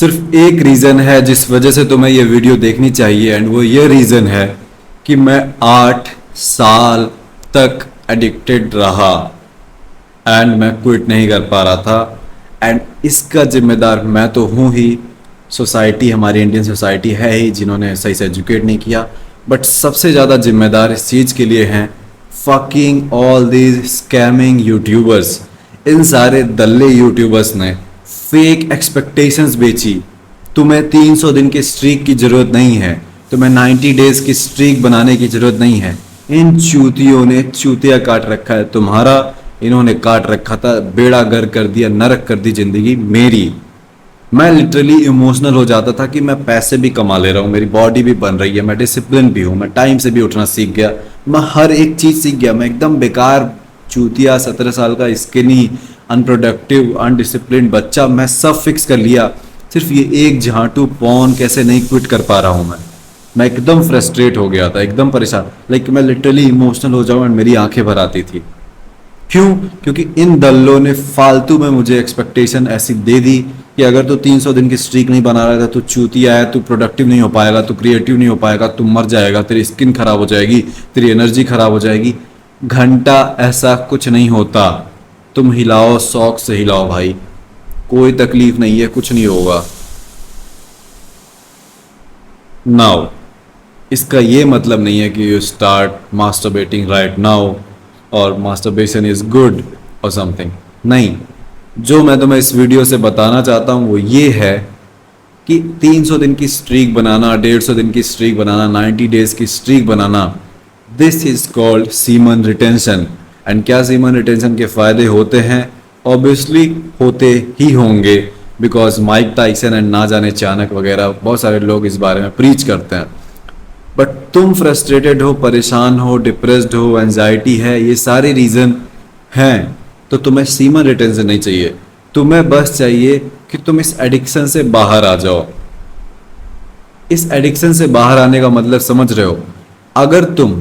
सिर्फ एक रीज़न है जिस वजह से तुम्हें ये वीडियो देखनी चाहिए, एंड वो ये रीज़न है कि मैं 8 साल तक एडिक्टेड रहा एंड मैं क्विट नहीं कर पा रहा था। एंड इसका जिम्मेदार मैं तो हूँ ही, सोसाइटी, हमारी इंडियन सोसाइटी है ही जिन्होंने सही से एजुकेट नहीं किया, बट सबसे ज़्यादा जिम्मेदार इस चीज़ के लिए हैं fucking all these scamming YouTubers. इन सारे दल्ले यूट्यूबर्स ने फेक एक्सपेक्टेशंस बेची। तुम्हें 300 दिन की स्ट्रीक की ज़रूरत नहीं है, तुम्हें 90 डेज़ की स्ट्रीक बनाने की ज़रूरत नहीं है। इन चूतियों ने चूतिया काट रखा है तुम्हारा, इन्होंने काट रखा था, बेड़ा गर्क कर दिया, नरक कर दी ज़िंदगी मेरी। मैं लिटरली इमोशनल हो जाता था कि मैं पैसे भी कमा ले रहा हूँ, मेरी बॉडी भी बन रही है, मैं डिसिप्लिन भी हूँ, मैं टाइम से भी उठना सीख गया, मैं हर एक चीज़ सीख गया। मैं एकदम बेकार चूतिया 17 साल का स्किनी अनप्रोडक्टिव अनडिसिप्लिन बच्चा, मैं सब फिक्स कर लिया। सिर्फ ये एक झांटू पॉन कैसे नहीं क्विट कर पा रहा हूँ मैं एकदम फ्रस्ट्रेट हो गया था, एकदम परेशान, लाइक मैं लिटरली इमोशनल हो जाऊँ एंड मेरी आंखें भर आती थी। क्यों? क्योंकि इन दल्लों ने फालतू में मुझे एक्सपेक्टेशन ऐसी दे दी कि अगर तू 300 दिन की स्ट्रीक नहीं बना रहा था, तू चूतिया है, तू प्रोडक्टिव नहीं हो पाएगा, तू क्रिएटिव नहीं हो पाएगा, तू मर जाएगा, तेरी स्किन खराब हो जाएगी, तेरी एनर्जी खराब हो जाएगी। घंटा ऐसा कुछ नहीं होता। तुम हिलाओ, शौक से हिलाओ भाई, कोई तकलीफ नहीं है, कुछ नहीं होगा। नाउ इसका ये मतलब नहीं है कि you start masturbating right now और मास्टरबेशन इज गुड और समथिंग। नहीं, जो मैं तुम्हें इस वीडियो से बताना चाहता हूँ वो ये है कि 300 दिन की स्ट्रीक बनाना, 150 दिन की स्ट्रीक बनाना, 90 डेज की streak banana, this is called semen retention. And क्या सीमन रिटेंशन के फायदे होते हैं? ऑब्वियसली होते ही होंगे, बिकॉज माइक टाइसन एंड ना जाने चाणक्य वगैरह बहुत सारे लोग इस बारे में प्रीच करते हैं। बट तुम फ्रस्ट्रेटेड हो, परेशान हो, डिप्रेस्ड हो, एंजाइटी है, ये सारे रीज़न हैं, तो तुम्हें सीमन रिटेंशन नहीं चाहिए। तुम्हें बस चाहिए कि तुम इस एडिक्शन से बाहर आ जाओ। इस एडिक्शन से बाहर आने का मतलब समझ रहे हो? अगर तुम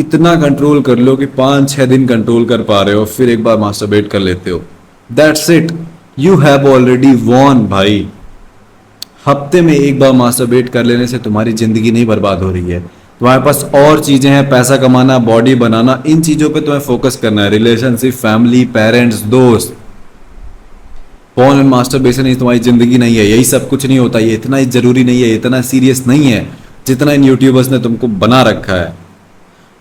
इतना कंट्रोल कर लो कि 5-6 दिन कंट्रोल कर पा रहे हो, फिर एक बार मास्टरबेट कर लेते हो, that's it, you have already won भाई। हफ्ते में एक बार मास्टरबेट कर लेने से तुम्हारी जिंदगी नहीं बर्बाद हो रही है। तुम्हारे पास और चीजें हैं, पैसा कमाना, बॉडी बनाना, इन चीजों पे तुम्हें फोकस करना है। रिलेशनशिप, फैमिली, पेरेंट्स, दोस्त। पॉर्न एंड मास्टरबेशन ही तुम्हारी जिंदगी नहीं है, यही सब कुछ नहीं होता, ये इतना जरूरी नहीं है, इतना सीरियस नहीं है जितना इन यूट्यूबर्स ने तुमको बना रखा है।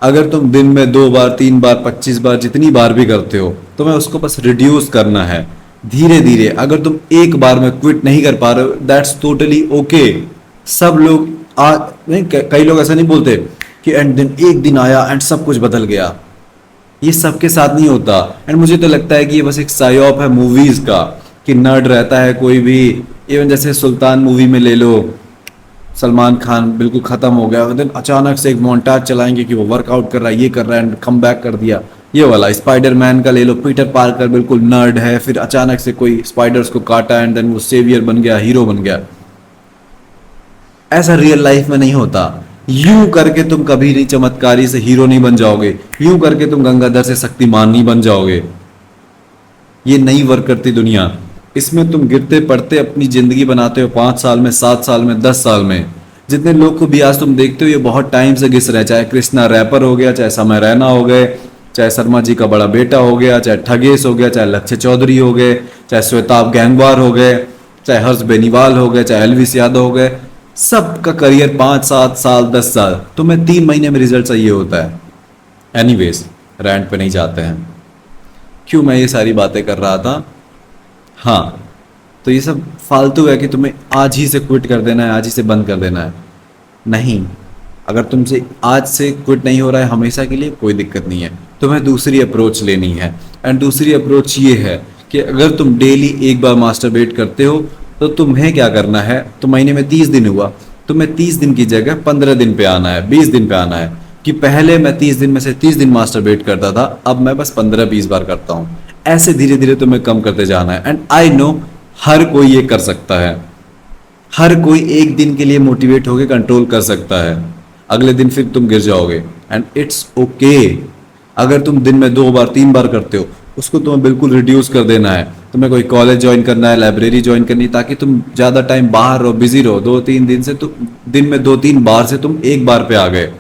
अगर तुम दिन में 2 बार, 3 बार, 25 बार, जितनी बार भी करते हो, तुम्हें उसको बस रिड्यूस करना है धीरे धीरे। अगर तुम एक बार में क्विट नहीं कर पा रहे हो, दैट्स टोटली ओके। सब लोग नहीं, कई लोग ऐसा नहीं बोलते कि एंड दिन एक दिन आया एंड सब कुछ बदल गया। ये सबके साथ नहीं होता। एंड मुझे तो लगता है कि ये बस एक साइऑप है मूवीज का, कि नर्ड रहता है कोई भी। इवन जैसे सुल्तान मूवी में ले लो, सलमान खान बिल्कुल खत्म हो गया, देन अचानक से एक मोन्टाज चलाएंगे कि वो वर्कआउट कर रहा है, ये कर रहा है, एंड कम बैक कर दिया। ये वाला स्पाइडरमैन का ले लो, पीटर पार्कर बिल्कुल नर्ड है, फिर अचानक से कोई स्पाइडर्स को काटा एंड देन वो सेवियर बन गया, हीरो बन गया। ऐसा रियल लाइफ में नहीं होता। यूं करके तुम कभी नहीं चमत्कारी से हीरो नहीं बन जाओगे, यूं करके तुम गंगाधर से शक्तिमान नहीं बन जाओगे। ये नहीं वर्क करती दुनिया। इसमें तुम गिरते पड़ते अपनी जिंदगी बनाते हो, 5 साल में, 7 साल में, 10 साल में। जितने लोग को भी आज तुम देखते हो ये बहुत टाइम से घिस रहे, चाहे कृष्णा रैपर हो गया, चाहे समय रैना हो गए, चाहे शर्मा जी का बड़ा बेटा हो गया, चाहे ठगेश हो गया, चाहे लक्ष्य चौधरी हो गए, चाहे श्वेताब गैंगवार हो गए, चाहे हर्ष बेनीवाल हो गए, चाहे एलविस यादव हो गए। सबका करियर 5, 7 साल, 10 साल, तुम्हें 3 महीने में रिजल्ट चाहिए होता है। एनीवेज, रैंट पे नहीं जाते हैं। क्यों मैं ये सारी बातें कर रहा था? हाँ, तो ये सब फालतू है कि तुम्हें आज ही से क्विट कर देना है, आज ही से बंद कर देना है। नहीं, अगर तुमसे आज से क्विट नहीं हो रहा है हमेशा के लिए, कोई दिक्कत नहीं है, तुम्हें दूसरी अप्रोच लेनी है। एंड दूसरी अप्रोच ये है कि अगर तुम डेली एक बार मास्टरबेट करते हो तो तुम्हें क्या करना है, तो महीने में 30 दिन हुआ, तुम्हें 30 दिन की जगह 15 दिन पे आना है, 20 दिन पे आना है। कि पहले मैं 30 दिन में से 30 दिन मास्टरबेट करता था, अब मैं बस 15-20 बार करता हूँ। ऐसे धीरे धीरे तुम्हें कम करते जाना है। एंड आई नो हर कोई ये कर सकता है, हर कोई एक दिन के लिए मोटिवेट होकर कंट्रोल कर सकता है, अगले दिन फिर तुम गिर जाओगे। And it's okay. अगर तुम दिन में 2 बार 3 बार करते हो, उसको तुम्हें बिल्कुल रिड्यूस कर देना है। तुम्हें कोई कॉलेज ज्वाइन करना है, लाइब्रेरी ज्वाइन करनी है, ताकि तुम ज़्यादा टाइम बाहर रहो, बिजी रहो। 2-3 दिन से तुम दिन में 2-3 बार से तुम एक बार पे आ गए,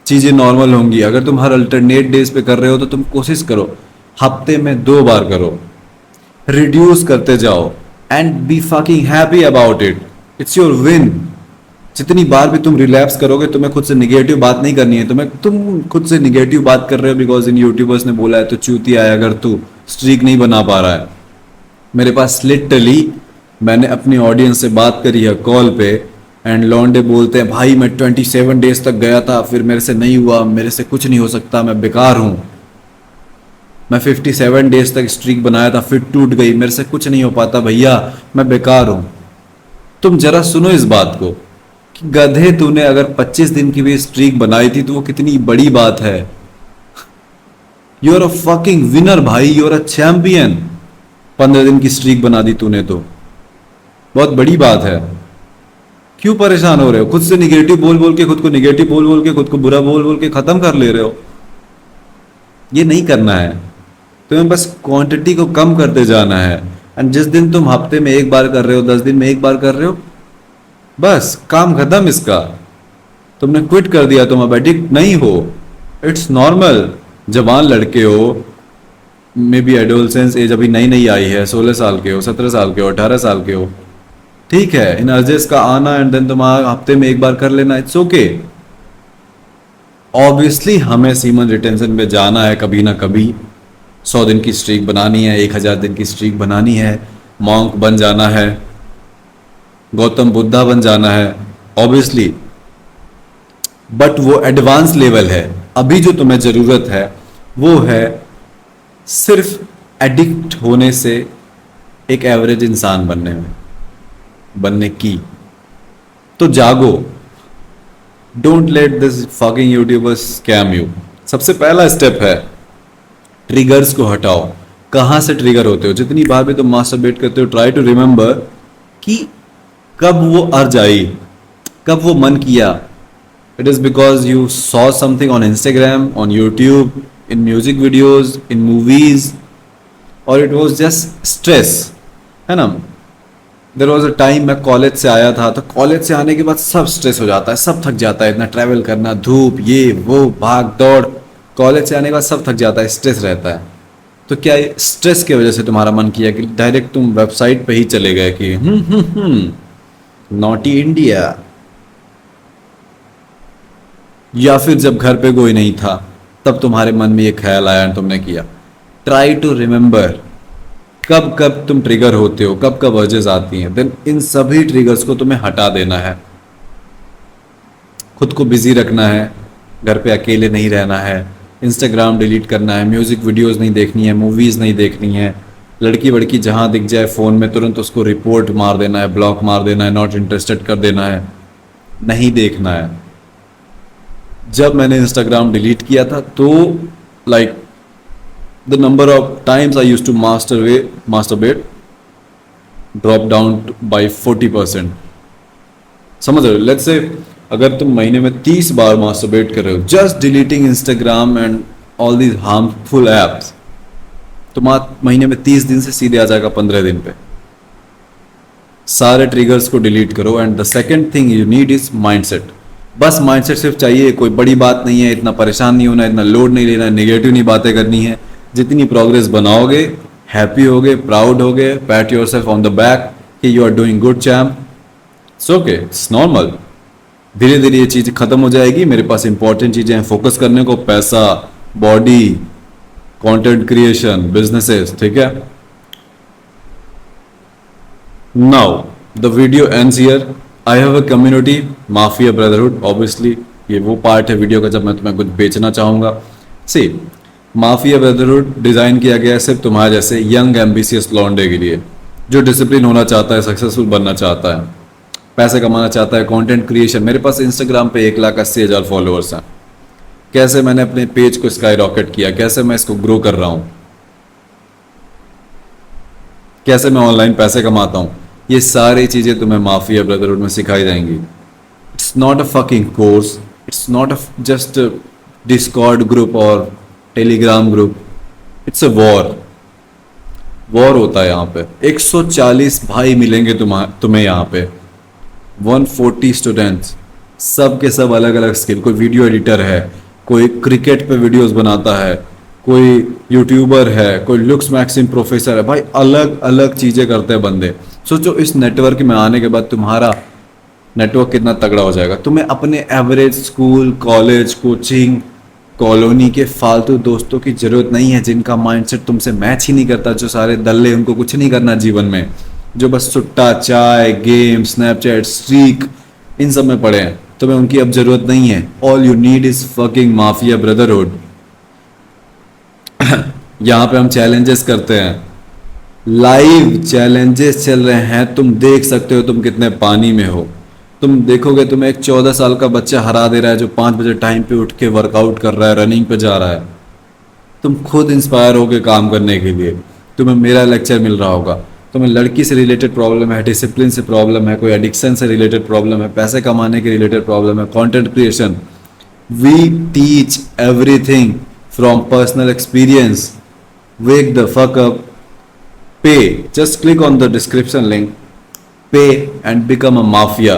चीज़ें नॉर्मल होंगी। अगर तुम हर अल्टरनेट डेज पे कर रहे हो तो तुम कोशिश करो हफ्ते में 2 बार करो, रिड्यूस करते जाओ and be fucking happy about it. It's your win. जितनी बार भी तुम रिलैप्स करोगे, तुम्हें खुद से निगेटिव बात नहीं करनी है। तुम खुद से निगेटिव बात कर रहे हो बिकॉज इन यूट्यूबर्स ने बोला है तो चूतिया है अगर तू स्ट्रीक नहीं बना पा रहा है। मेरे पास लिटरली मैंने अपनी ऑडियंस से बात करी है कॉल पे, एंड लॉन्डे बोलते हैं भाई मैं 27 डेज तक गया था, फिर मेरे से नहीं हुआ, मेरे से कुछ नहीं हो सकता, मैं बेकार हूं। मैं 57 डेज तक स्ट्रीक बनाया था, फिर टूट गई, मेरे से कुछ नहीं हो पाता भैया, मैं बेकार हूं। तुम जरा सुनो इस बात को कि गधे, तूने अगर 25 दिन की भी स्ट्रीक बनाई थी तो वो कितनी बड़ी बात है। You are a fucking winner भाई, यू आर अ चैंपियन। 15 दिन की स्ट्रीक बना दी तूने तो बहुत बड़ी बात है। क्यों परेशान हो रहे हो? खुद से निगेटिव बोल बोल के, खुद को निगेटिव बोल बोल के, खुद को बुरा बोल बोल के खत्म कर ले रहे हो। ये नहीं करना है, तुम्हें बस क्वांटिटी को कम करते जाना है। एंड जिस दिन तुम हफ्ते में 1 बार कर रहे हो, 10 दिन में 1 बार कर रहे हो, बस काम खत्म इसका। तुमने क्विट कर दिया, तुम अब एडिक्ट नहीं हो। It's normal. जवान लड़के हो, मे बी एडोलसेंस एज अभी नई नई आई है, 16 साल के हो, 17 साल के हो, 18 साल के हो, ठीक है, इन अर्जेस का आना एंड देन तुम्हारा हफ्ते में 1 बार कर लेना, इट्स ओके। ऑब्वियसली हमें सीमन रिटेंशन पे जाना है कभी ना कभी। 100 दिन की स्ट्रीक बनानी है, 1000 दिन की स्ट्रीक बनानी है, मॉन्क बन जाना है, गौतम बुद्धा बन जाना है, ऑब्वियसली। बट वो एडवांस लेवल है। अभी जो तुम्हें जरूरत है वो है सिर्फ एडिक्ट होने से एक एवरेज इंसान बनने की। तो जागो, don't let this fucking YouTubers scam you. सबसे पहला स्टेप है ट्रिगर्स को हटाओ। कहां से ट्रिगर होते हो? जितनी बार भी तुम मास्टरबेट करते हो, ट्राई टू रिमेंबर कि कब वो अर्ज आई, कब वो मन किया। It is because you saw something on Instagram, on YouTube, in music videos, in movies, और इट वॉज जस्ट स्ट्रेस, है ना। देर वॉज अ टाइम मैं कॉलेज से आया था, तो कॉलेज से आने के बाद सब स्ट्रेस हो जाता है, सब थक जाता है, इतना ट्रैवल करना, धूप, ये वो, भाग दौड़, कॉलेज से आने के बाद सब थक जाता है, स्ट्रेस रहता है। तो क्या स्ट्रेस की वजह से तुम्हारा मन किया कि डायरेक्ट तुम वेबसाइट पे ही चले गए कि नॉटी इंडिया, या फिर जब घर पे कोई नहीं था तब तुम्हारे मन में ये ख्याल आया और तुमने किया। ट्राई टू रिमेंबर कब कब तुम ट्रिगर होते हो, कब कब अर्जेस आती हैं, देन इन सभी ट्रिगर्स को तुम्हें हटा देना है। खुद को बिजी रखना है, घर पे अकेले नहीं रहना है, इंस्टाग्राम डिलीट करना है, म्यूजिक वीडियोस नहीं देखनी है, मूवीज नहीं देखनी है, लड़की वड़की जहां दिख जाए फोन में तुरंत उसको रिपोर्ट मार देना है, ब्लॉक मार देना है, नॉट इंटरेस्टेड कर देना है, नहीं देखना है। जब मैंने इंस्टाग्राम डिलीट किया था तो like the number of times I used to masturbate drop down by 40%। समझ रहे हो? लेट्स से अगर तुम महीने में 30 बार मास्टरबेट कर रहे हो just deleting Instagram and all these harmful apps, तो महीने में 30 दिन से सीधे आ जाएगा 15 दिन पे। सारे ट्रिगर्स को डिलीट करो। And the second thing you need is mindset. बस माइंडसेट सिर्फ चाहिए, कोई बड़ी बात नहीं है, इतना परेशान नहीं होना, इतना लोड नहीं लेना, नेगेटिव नहीं बातें करनी है। जितनी प्रोग्रेस बनाओगे, हैप्पी होगे, प्राउड होगे, pat yourself on the back कि you are doing good champ, it's okay, it's normal. धीरे धीरे ये चीज़ खत्म हो जाएगी। मेरे पास इंपॉर्टेंट चीज़ें हैं फोकस करने को, पैसा, बॉडी, कंटेंट क्रिएशन, बिजनेसेस, ठीक है। Now the video ends here. I have a community, mafia brotherhood. Obviously ये वो पार्ट है वीडियो का जब मैं तुम्हें कुछ बेचना चाहूँगा। सी, माफिया ब्रदरहुड डिज़ाइन किया गया है सिर्फ तुम्हारे जैसे यंग एम्बिशियस लॉन्डे के लिए, जो डिसिप्लिन होना चाहता है, सक्सेसफुल बनना चाहता है, पैसे कमाना चाहता है, कंटेंट क्रिएशन। मेरे पास इंस्टाग्राम पे 1,80,000 फॉलोअर्स हैं। कैसे मैंने अपने पेज को स्काई रॉकेट किया, कैसे मैं इसको ग्रो कर रहा हूँ, कैसे मैं ऑनलाइन पैसे कमाता हूँ, ये सारी चीज़ें तुम्हें माफिया ब्रदरहुड में सिखाई जाएंगी। It's not a fucking course, it's not a just Discord group और Telegram group. It's a war. War होता है यहाँ पे। 140 भाई मिलेंगे तुम्हें यहाँ पे, 140 स्टूडेंट्स, सब के सब अलग अलग स्किल। कोई वीडियो एडिटर है, कोई क्रिकेट पे वीडियोस बनाता है, कोई यूट्यूबर है, कोई लुक्स मैक्सिम प्रोफेसर है। भाई अलग अलग चीजें करते हैं बंदे। सोचो इस नेटवर्क में आने के बाद तुम्हारा नेटवर्क कितना तगड़ा हो जाएगा। तुम्हें अपने average school, college, coaching, colony के फालतू दोस्तों की जरूरत नहीं है जिनका माइंडसेट तुमसे मैच ही नहीं करता, जो सारे दल्ले, उनको कुछ नहीं करना जीवन में, जो बस सुट्टा, चाय, गेम, स्नैपचैट, स्ट्रीक, इन सब में पड़े हैं। तुम्हें उनकी अब जरूरत नहीं है। All you need is fucking mafia brotherhood. यहाँ पे हम चैलेंजेस करते हैं, लाइव चैलेंजेस चल रहे हैं। तुम देख सकते हो तुम कितने पानी में हो। तुम देखोगे तुम्हें एक 14 साल का बच्चा हरा दे रहा है जो 5 बजे टाइम पे उठ के वर्कआउट कर रहा है, रनिंग पे जा रहा है। तुम खुद इंस्पायर होके काम करने के लिए। तुम्हें मेरा लेक्चर मिल रहा होगा। तुम्हें लड़की से रिलेटेड प्रॉब्लम है, डिसिप्लिन से प्रॉब्लम है, कोई एडिक्शन से रिलेटेड प्रॉब्लम है, पैसे कमाने के रिलेटेड प्रॉब्लम है, content creation. We teach everything from personal experience. Wake the fuck up, pay, just click on the description link, pay and become a mafia.